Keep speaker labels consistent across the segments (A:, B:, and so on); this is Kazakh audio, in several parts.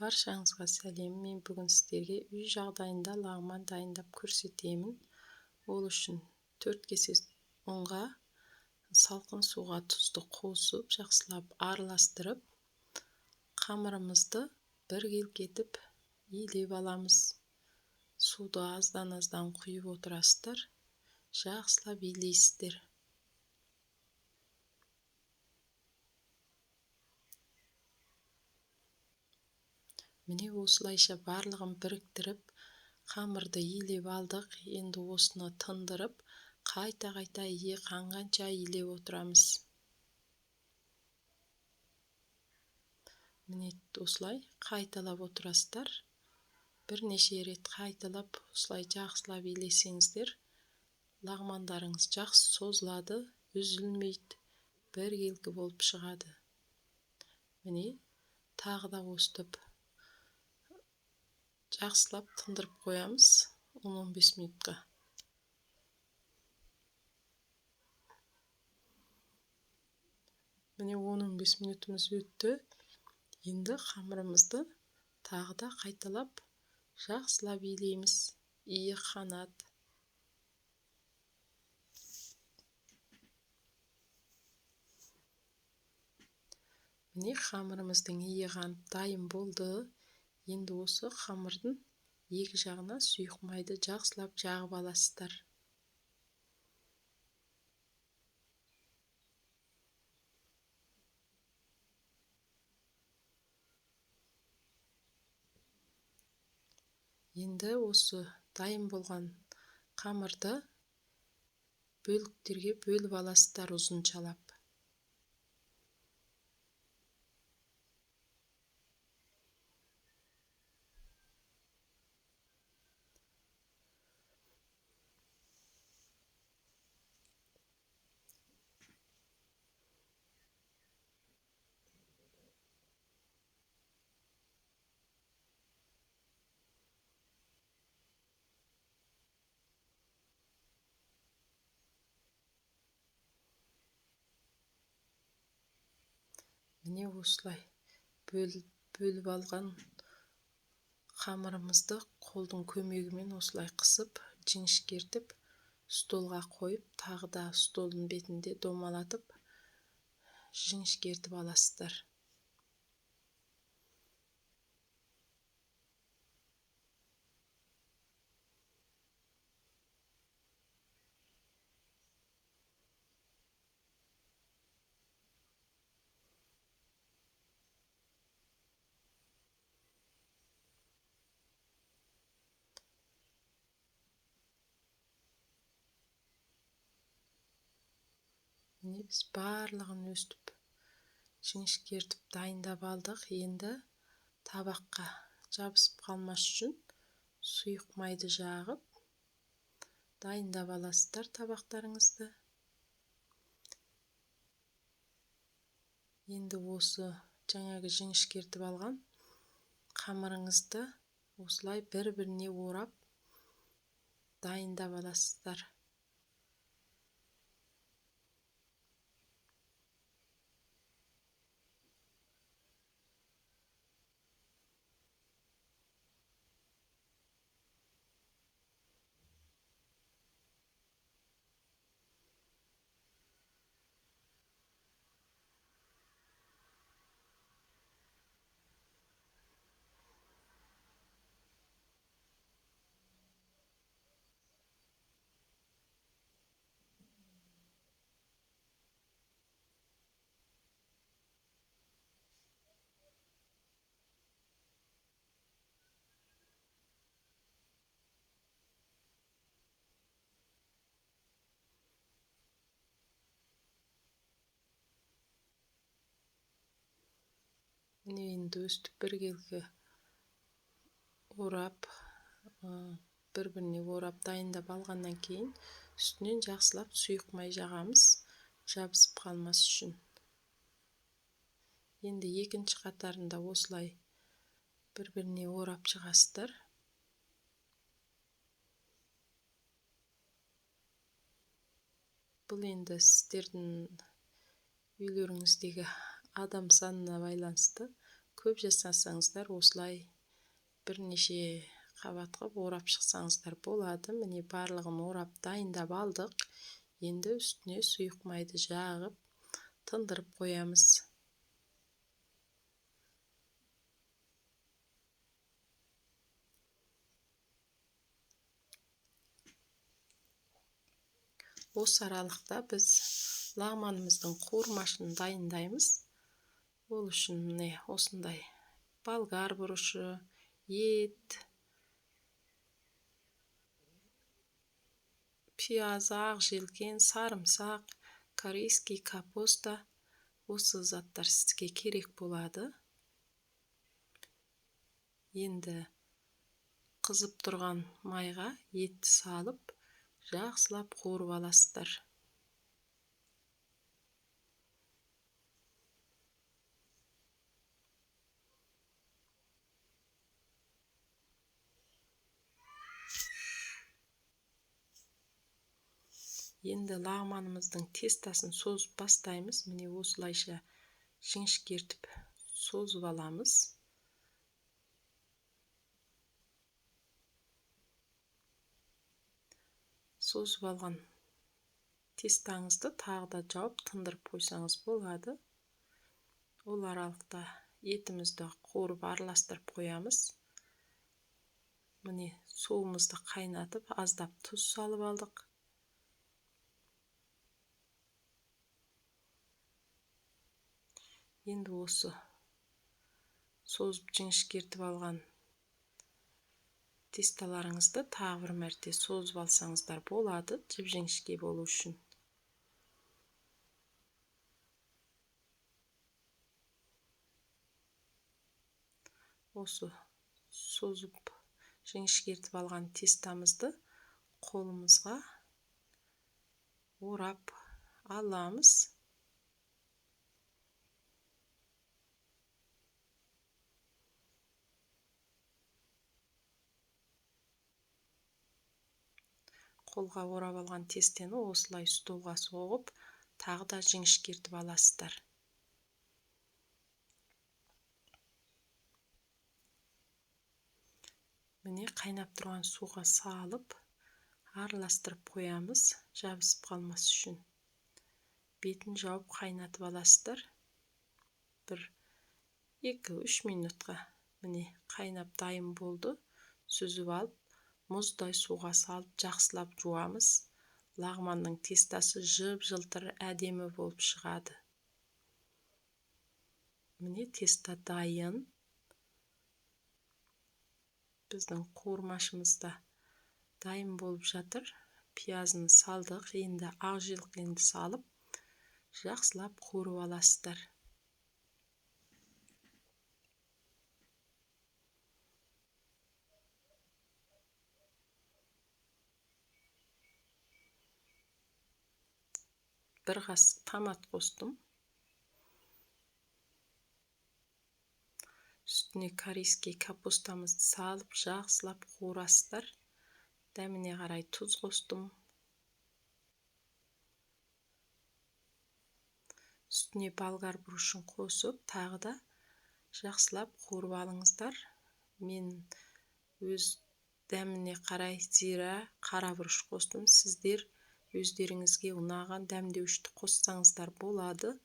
A: Баршаңызға сәлем. Мен бүгін сіздерге үй жағдайында лағман дайындап көрсетемін. Ол үшін 4 кесе ұнға салқын суға тұзды қосып, жақсылап араластырып, қамырымызды бір келкетіп илеп аламыз. Суды аздан құйып отырасыздар, жақсылап илейсіздер. Міне осылайша барлығын біріктіріп, қамырды илеп алдық. Енді осыны тындырып, қайта ие қанғанша илеп отырамыз. Міне осылай қайталап отырасыздар. Бірнеше рет қайталап, осылай жақсылап илесеңіздер, лағмандарыңыз жақсы созылады, үзілмейді, бір келкі болып шығады. Міне тағы да өстіп жақсылап тындырып қоямыз 10-15 минутқа. Міне 10-15 минутымыз өтті. Енді қамырымызды тағы да қайталап жақсылап илейміз. Иі қанат. Міне қамырымыздың иі қанып дайын болды. Енді осы қамырдың екі жағына сұйық майды жақсылап жағып аласыздар. Енді осы дайын болған қамырды бөліктерге бөліп аласыздар ұзыншалап. Міне осылай бөліп алған қамырымызды қолдың көмегімен осылай қысып, жіңішкертіп, столға қойып, тағы да столдың бетінде домалатып, жіңішкертіп аласыздар. Міне біз барлығын өстіп жіңішкертіп дайындап алдық. Енді табаққа жабысып қалмас үшін сұйық майды жағып дайындап аласыздар табақтарыңызды. Енді осы жаңағы жіңішкертіп алған қамырыңызды осылай бір-біріне орап дайындап аласыздар. Міне енді өстіп бір келкі орап, бір-біріне орап дайындап алғаннан кейін үстінен жақсылап сұйық май жағамыз, жабысып қалмас үшін. Енді екінші қатарында осылай бір-біріне орап шығасыздар. Бұл енді сіздердің үйлеріңіздегі адам санына байланысты. көп жасасаңыздар осылай бірнеше қабат қылып орап шықсаңыздар болады. Міне барлығын орап дайындап алдық. Енді үстіне сұйық майды жағып тындырып қоямыз. Осы аралықта біз лағманымыздың қуырмашын дайындаймыз. Ол үшін міне осындай болгар бұрышы, ет, пияз, ақ желкен, сарымсақ, корейский капуста, осы заттар сізге керек болады. Енді қызып тұрған майға етті салып, жақсылап қуырып аласыздар. Енді лағманымыздың тестасын созып бастаймыз. Міне осылайша жіңішкертіп созып аламыз. Созып алған тестаңызды тағы да жауып тындырып қойсаңыз болады. Ол аралықта етімізді қуырып араластырып қоямыз. Міне суымызды қайнатып, аздап тұз салып алдық. Енді осы созып жіңішкертіп алған тесталарыңызды тағы бір мәрте созып алсаңыздар болады, жіп-жіңішке болу үшін. Осы созып жіңішкертіп алған тестамызды қолымызға орап аламыз. Қолға орап алған тестені осылай столға соғып, тағы да жіңішкертіп аласыздар. Міне қайнап тұрған суға салып, араластырып қоямыз, жабысып қалмас үшін. Бетін жауып қайнатып аласыздар. 1-2-3 минутқа. Міне қайнап дайын болды. Сүзіп алып, мұздай суға салып жақсылап жуамыз. Лағманның тестасы жып-жылтыр әдемі болып шығады. Міне теста дайын. Біздің қуырмашымыз да дайын болып жатыр. Пиязын салдық. Енді ақ желкенді салып, жақсылап қуырып аласыздар. Bir қасық томат қостым. Үстіне корейский капустамызды салып, жақсылап қуырасыздар. Дәміне қарай тұз қостым. Үстіне болгар бұрышын қосып, тағы да жақсылап қуырып алыңыздар. Мен өз дәміне қарай зира, қара бұрыш қостым. Сіздер өздеріңізге ұнаған дәмдеуішті қоссаңыздар болады.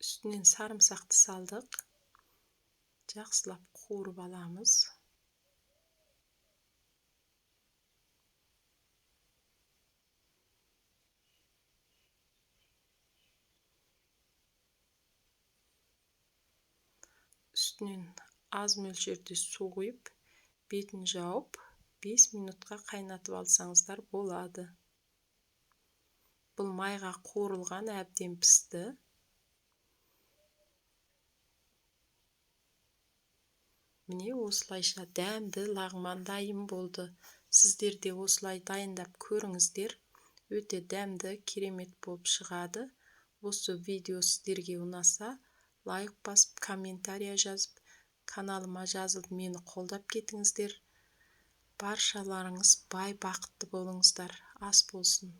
A: Үстінен сарымсақты салдық. Жақсылап қуырып аламыз. Үстінен аз мөлшерде су құйып, бетін жауып, 5 минутқа қайнатып алсаңыздар болады. Бұл майға қуырылған, әбден пісті. Міне осылайша дәмді лағман дайын болды. Сіздер де осылай дайындап көріңіздер. Өте дәмді, керемет болып шығады. осы видео сіздерге ұнаса, лайк басып, комментария жазып, каналыма жазылып мені қолдап кетіңіздер. Баршаларыңыз бай бақытты болыңыздар. Ас болсын.